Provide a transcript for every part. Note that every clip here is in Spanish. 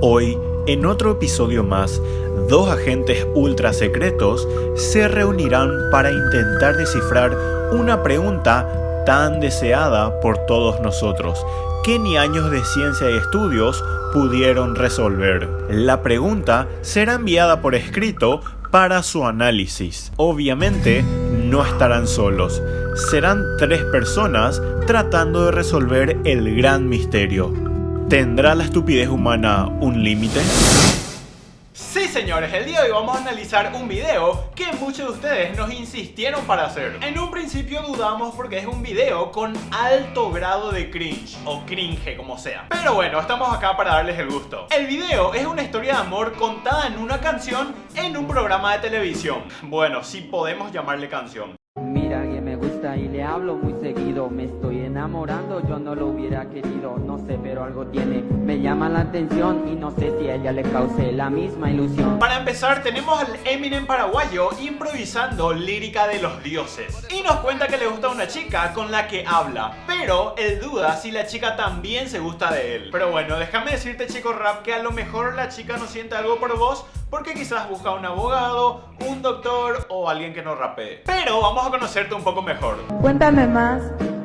Hoy, en otro episodio más, dos agentes ultra secretos se reunirán para intentar descifrar una pregunta tan deseada por todos nosotros, que ni años de ciencia y estudios pudieron resolver. La pregunta será enviada por escrito para su análisis. Obviamente, no estarán solos. Serán 3 personas tratando de resolver el gran misterio. ¿Tendrá la estupidez humana un límite? Sí, señores, el día de hoy vamos a analizar un video que muchos de ustedes nos insistieron para hacer. En un principio dudamos porque es un video con alto grado de cringe, o cringe, como sea. Pero bueno, estamos acá para darles el gusto. El video es una historia de amor contada en una canción en un programa de televisión. Bueno, si podemos llamarle canción. Mira que me gusta y le hablo muy seguido. Me estoy enamorando, yo no lo hubiera querido. No sé, pero algo tiene, me llama la atención. Y no sé si a ella le cause la misma ilusión. Para empezar tenemos al Eminem paraguayo improvisando lírica de los dioses. Y nos cuenta que le gusta una chica con la que habla, pero él duda si la chica también se gusta de él. Pero bueno, déjame decirte, chico rap, que a lo mejor la chica no siente algo por vos porque quizás busca un abogado, un doctor o alguien que no rapee. Pero vamos a conocerte un poco mejor. Cuéntame más.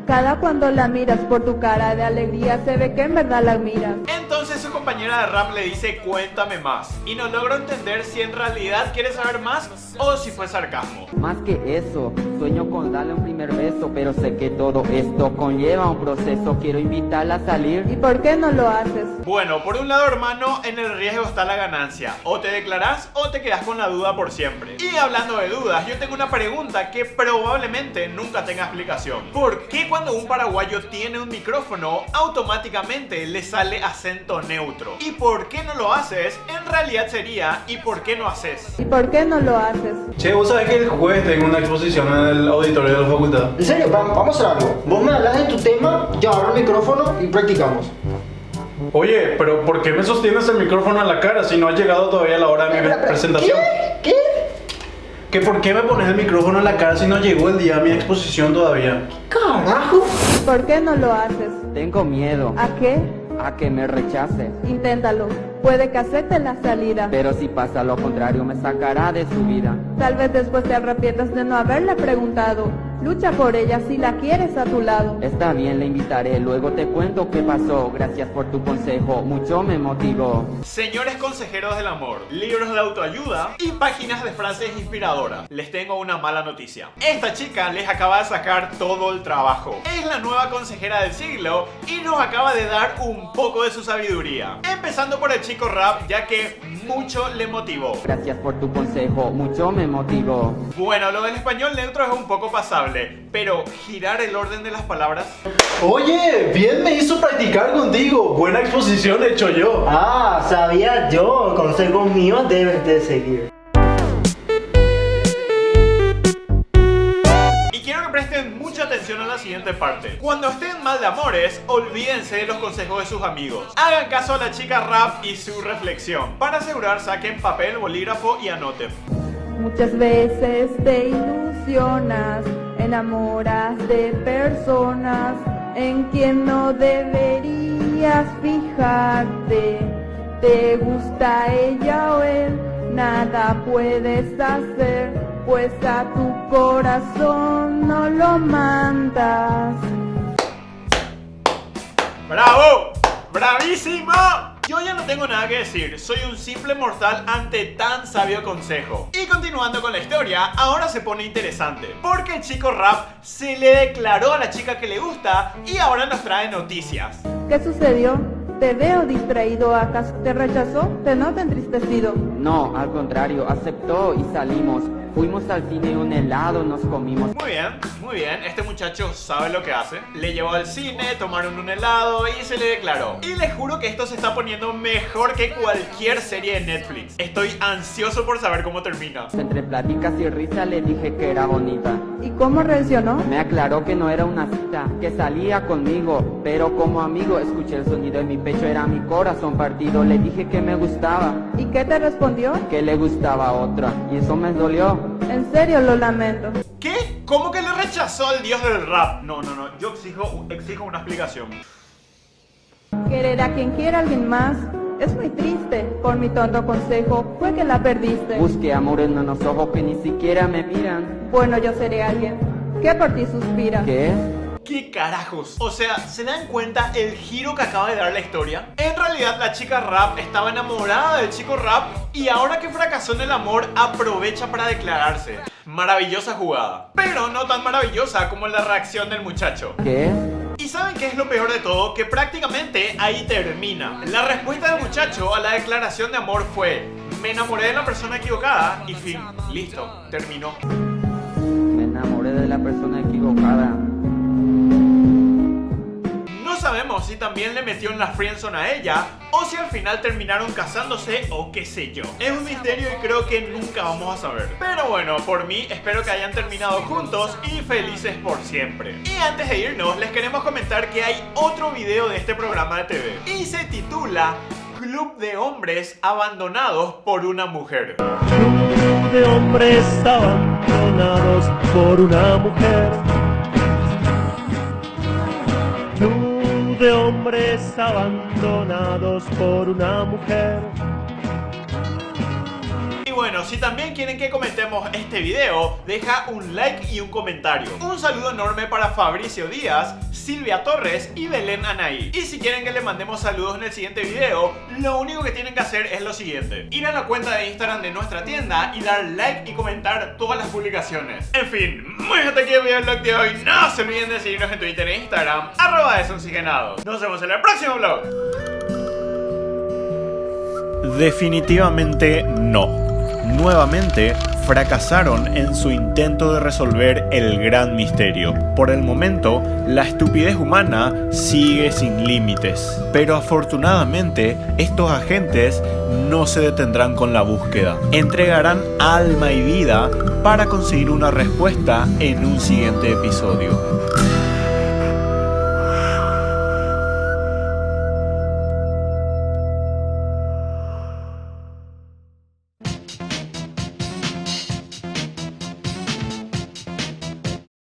Cada cuando la miras por tu cara de alegría se ve que en verdad la miras. Entonces su compañera de rap le dice cuéntame más. Y no logro entender si en realidad quiere saber más o si fue sarcasmo. Más que eso, sueño con darle un primer beso, pero sé que todo esto conlleva un proceso. Quiero invitarla a salir. ¿Y por qué no lo haces? Bueno, por un lado, hermano, en el riesgo está la ganancia. O te declarás o te quedás con la duda por siempre. Y hablando de dudas, yo tengo una pregunta que probablemente nunca tenga explicación. ¿Por qué cuando un paraguayo tiene un micrófono, automáticamente le sale acento neutro? ¿Y por qué no lo haces? En realidad sería ¿y por qué no haces? ¿Y por qué no lo haces? Che, vos sabés que el jueves tengo una exposición en el auditorio de la facultad. En serio, vamos a hacer algo. Vos me hablas de tu tema, yo abro el micrófono y practicamos. Oye, pero ¿por qué me sostienes el micrófono a la cara si no ha llegado todavía la hora de mi presentación? ¿Qué? ¿Que por qué me pones el micrófono en la cara si no llegó el día de mi exposición todavía? ¡Carajo! ¿Por qué no lo haces? Tengo miedo ¿A qué? a que me rechace. Inténtalo. Puede que acepte la salida. Pero si pasa lo contrario, me sacará de su vida. Tal vez después te arrepientas de no haberle preguntado. Lucha por ella si la quieres a tu lado. Está bien, le invitaré, luego te cuento qué pasó. Gracias por tu consejo, mucho me motivó. Señores consejeros del amor, libros de autoayuda y páginas de frases inspiradoras, les tengo una mala noticia. Esta chica les acaba de sacar todo el trabajo. Es la nueva consejera del siglo y nos acaba de dar un poco de su sabiduría. Empezando por el chico rap, ya que mucho le motivó. Gracias por tu consejo, mucho me motivó. Bueno, lo del español neutro es un poco pasable, pero girar el orden de las palabras. Oye, bien me hizo practicar contigo. Buena exposición he hecho yo. Ah, sabía yo. Consejos míos debes de seguir. Y quiero que presten mucha atención a la siguiente parte. Cuando estén mal de amores, olvídense de los consejos de sus amigos. Hagan caso a la chica rap y su reflexión. Para asegurar, saquen papel, bolígrafo y anoten. Muchas veces te ilusionas, enamoras de personas en quien no deberías fijarte. Te gusta ella o él, nada puedes hacer, pues a tu corazón no lo mandas. ¡Bravo! ¡Bravísimo! Yo ya no tengo nada que decir, soy un simple mortal ante tan sabio consejo. Y continuando con la historia, ahora se pone interesante, porque el chico rap se le declaró a la chica que le gusta y ahora nos trae noticias. ¿Qué sucedió? Te veo distraído, ¿acaso te rechazó? Te noto entristecido. No, al contrario, aceptó y salimos. Fuimos al cine, un helado nos comimos. Muy bien, este muchacho sabe lo que hace. Le llevó al cine, tomaron un helado y se le declaró. Y les juro que esto se está poniendo mejor que cualquier serie de Netflix. Estoy ansioso por saber cómo termina. Entre pláticas y risa le dije que era bonita. ¿Y cómo reaccionó? Me aclaró que no era una cita, que salía conmigo, pero como amigo escuché el sonido en mi pecho, era mi corazón partido. Le dije que me gustaba, ¿Y qué te respondió? que le gustaba a otra, y eso me dolió. En serio, lo lamento. ¿Qué? ¿Cómo que le rechazó al dios del rap? No, yo exijo una explicación. Querer a quien quiera alguien más Es muy triste. Por mi tonto consejo fue que la perdiste. Busqué amor en unos ojos que ni siquiera me miran. Bueno, yo seré alguien que por ti suspira. ¿Qué? ¿Qué carajos? O sea, ¿se dan cuenta el giro que acaba de dar la historia? En realidad la chica rap estaba enamorada del chico rap y ahora que fracasó en el amor aprovecha para declararse. Maravillosa jugada. Pero no tan maravillosa como la reacción del muchacho. ¿Qué? ¿Y saben qué es lo peor de todo? Que prácticamente ahí termina. La respuesta del muchacho a la declaración de amor fue: me enamoré de la persona equivocada y fin. Listo, terminó. Me enamoré de la persona equivocada. No sabemos si también le metió en la friendzone a ella o si al final terminaron casándose o qué sé yo. Es un misterio y creo que nunca vamos a saber. Pero bueno, por mí espero que hayan terminado juntos y felices por siempre. Y antes de irnos les queremos comentar que hay otro video de este programa de TV y se titula Club de hombres abandonados por una mujer. Club de hombres abandonados por una mujer. Club de hombres abandonados por una mujer. Y bueno, si también quieren que comentemos este video, deja un like y un comentario. Un saludo enorme para Fabricio Díaz, Silvia Torres y Belén Anaí. Y si quieren que les mandemos saludos en el siguiente video, lo único que tienen que hacer es lo siguiente: ir a la cuenta de Instagram de nuestra tienda y dar like y comentar todas las publicaciones. En fin, muy hasta aquí el video del vlog de hoy. No se olviden de seguirnos en Twitter e Instagram, @desoxigenados. Nos vemos en el próximo vlog. Definitivamente no. Nuevamente fracasaron en su intento de resolver el gran misterio. Por el momento, la estupidez humana sigue sin límites. Pero afortunadamente, estos agentes no se detendrán con la búsqueda. Entregarán alma y vida para conseguir una respuesta en un siguiente episodio.